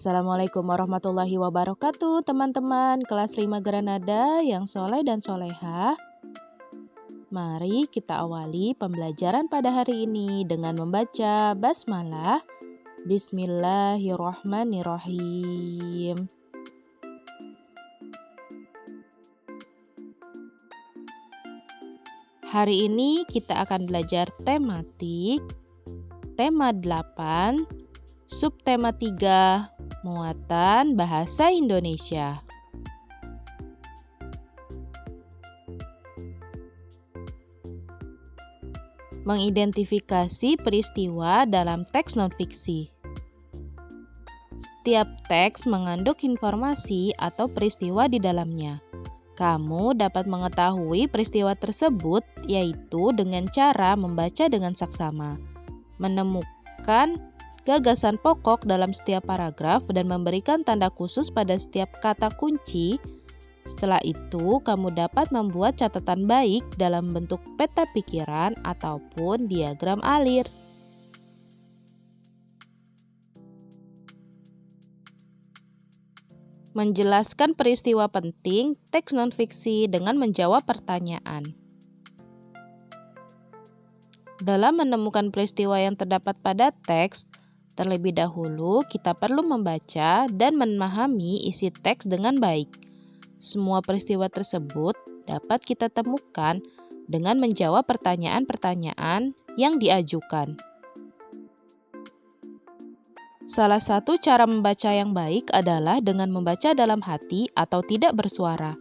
Assalamualaikum warahmatullahi wabarakatuh, teman-teman kelas 5 Granada yang soleh dan solehah. Mari kita awali pembelajaran pada hari ini dengan membaca basmalah. Bismillahirrahmanirrahim. Hari ini kita akan belajar tematik, tema 8, subtema 3, muatan bahasa Indonesia. Mengidentifikasi peristiwa dalam teks non-fiksi. Setiap teks mengandung informasi atau peristiwa di dalamnya. Kamu dapat mengetahui peristiwa tersebut yaitu dengan cara membaca dengan saksama, menemukan gagasan pokok dalam setiap paragraf dan memberikan tanda khusus pada setiap kata kunci. Setelah itu, kamu dapat membuat catatan baik dalam bentuk peta pikiran ataupun diagram alir. Menjelaskan peristiwa penting teks non-fiksi dengan menjawab pertanyaan. Dalam menemukan peristiwa yang terdapat pada teks, terlebih dahulu kita perlu membaca dan memahami isi teks dengan baik. Semua peristiwa tersebut dapat kita temukan dengan menjawab pertanyaan-pertanyaan yang diajukan. Salah satu cara membaca yang baik adalah dengan membaca dalam hati atau tidak bersuara.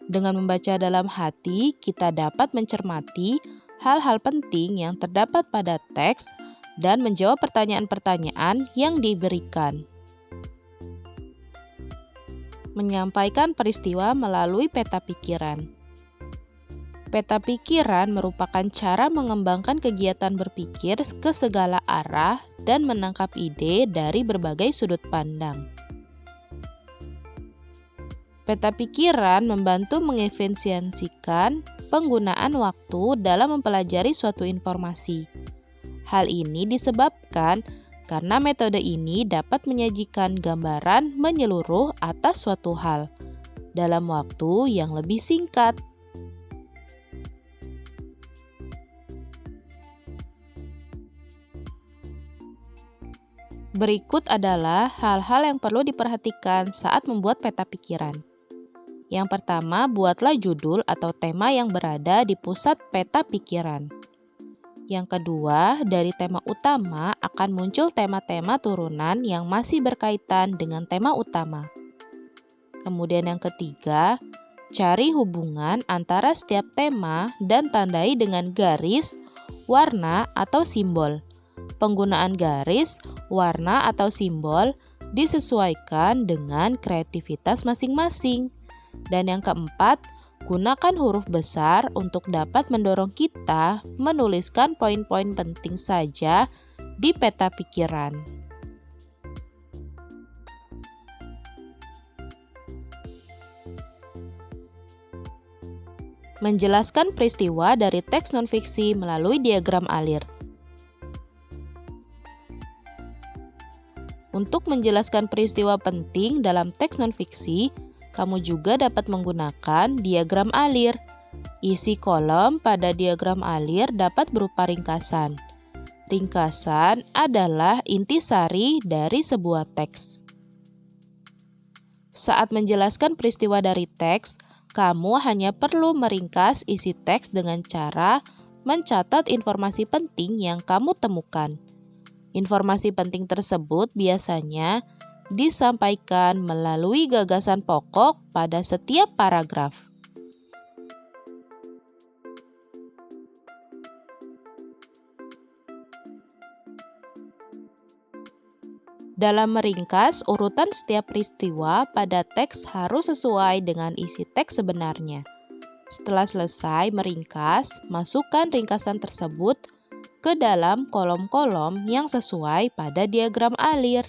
Dengan membaca dalam hati, kita dapat mencermati hal-hal penting yang terdapat pada teks dan menjawab pertanyaan-pertanyaan yang diberikan. Menyampaikan peristiwa melalui peta pikiran. Peta pikiran merupakan cara mengembangkan kegiatan berpikir ke segala arah dan menangkap ide dari berbagai sudut pandang. Peta pikiran membantu mengefisiensikan penggunaan waktu dalam mempelajari suatu informasi. Hal ini disebabkan karena metode ini dapat menyajikan gambaran menyeluruh atas suatu hal dalam waktu yang lebih singkat. Berikut adalah hal-hal yang perlu diperhatikan saat membuat peta pikiran. Yang pertama, buatlah judul atau tema yang berada di pusat peta pikiran. Yang kedua, dari tema utama akan muncul tema-tema turunan yang masih berkaitan dengan tema utama. Kemudian yang ketiga, cari hubungan antara setiap tema dan tandai dengan garis, warna, atau simbol. Penggunaan garis, warna, atau simbol disesuaikan dengan kreativitas masing-masing. Dan yang keempat, gunakan huruf besar untuk dapat mendorong kita menuliskan poin-poin penting saja di peta pikiran. Menjelaskan peristiwa dari teks non-fiksi melalui diagram alir. Untuk menjelaskan peristiwa penting dalam teks non-fiksi, kamu juga dapat menggunakan diagram alir. Isi kolom pada diagram alir dapat berupa ringkasan. Ringkasan adalah intisari dari sebuah teks. Saat menjelaskan peristiwa dari teks, kamu hanya perlu meringkas isi teks dengan cara mencatat informasi penting yang kamu temukan. Informasi penting tersebut biasanya disampaikan melalui gagasan pokok pada setiap paragraf. Dalam meringkas, urutan setiap peristiwa pada teks harus sesuai dengan isi teks sebenarnya. Setelah selesai meringkas, masukkan ringkasan tersebut ke dalam kolom-kolom yang sesuai pada diagram alir.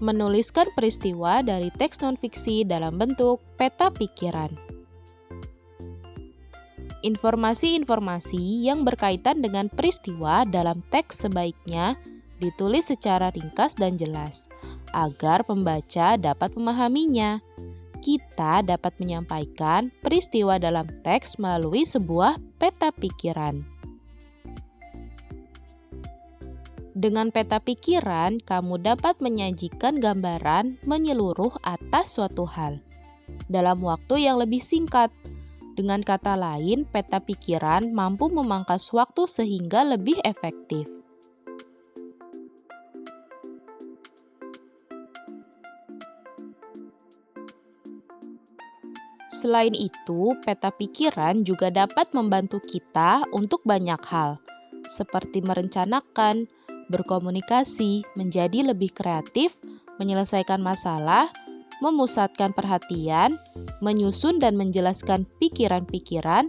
Menuliskan peristiwa dari teks non-fiksi dalam bentuk peta pikiran. Informasi-informasi yang berkaitan dengan peristiwa dalam teks sebaiknya ditulis secara ringkas dan jelas, agar pembaca dapat memahaminya. Kita dapat menyampaikan peristiwa dalam teks melalui sebuah peta pikiran. Dengan peta pikiran, kamu dapat menyajikan gambaran menyeluruh atas suatu hal dalam waktu yang lebih singkat. Dengan kata lain, peta pikiran mampu memangkas waktu sehingga lebih efektif. Selain itu, peta pikiran juga dapat membantu kita untuk banyak hal, seperti merencanakan, berkomunikasi, menjadi lebih kreatif, menyelesaikan masalah, memusatkan perhatian, menyusun dan menjelaskan pikiran-pikiran,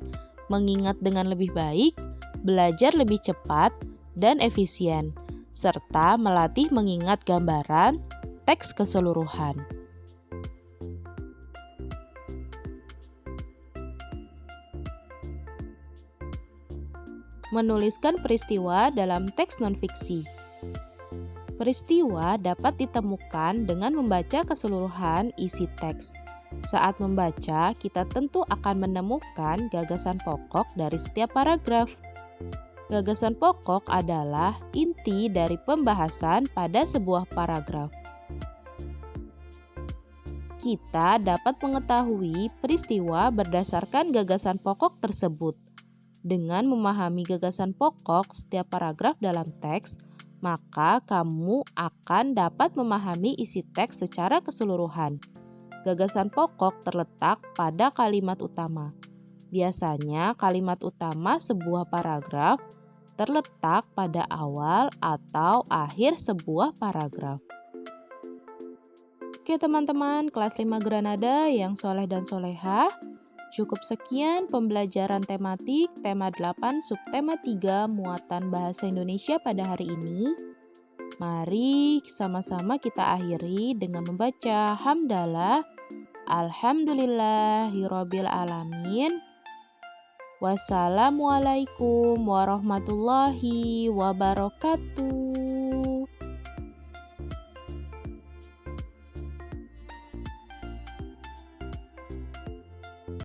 mengingat dengan lebih baik, belajar lebih cepat dan efisien, serta melatih mengingat gambaran, teks keseluruhan. Menuliskan peristiwa dalam teks nonfiksi. Peristiwa dapat ditemukan dengan membaca keseluruhan isi teks. Saat membaca, kita tentu akan menemukan gagasan pokok dari setiap paragraf. Gagasan pokok adalah inti dari pembahasan pada sebuah paragraf. Kita dapat mengetahui peristiwa berdasarkan gagasan pokok tersebut. Dengan memahami gagasan pokok setiap paragraf dalam teks, maka kamu akan dapat memahami isi teks secara keseluruhan. Gagasan pokok terletak pada kalimat utama. Biasanya, kalimat utama sebuah paragraf terletak pada awal atau akhir sebuah paragraf. Oke teman-teman, kelas 5 Granada yang soleh dan soleha. Cukup sekian pembelajaran tematik tema 8 subtema 3 muatan bahasa Indonesia pada hari ini. Mari sama-sama kita akhiri dengan membaca hamdalah. Alhamdulillahirabbil alamin. Wassalamualaikum warahmatullahi wabarakatuh.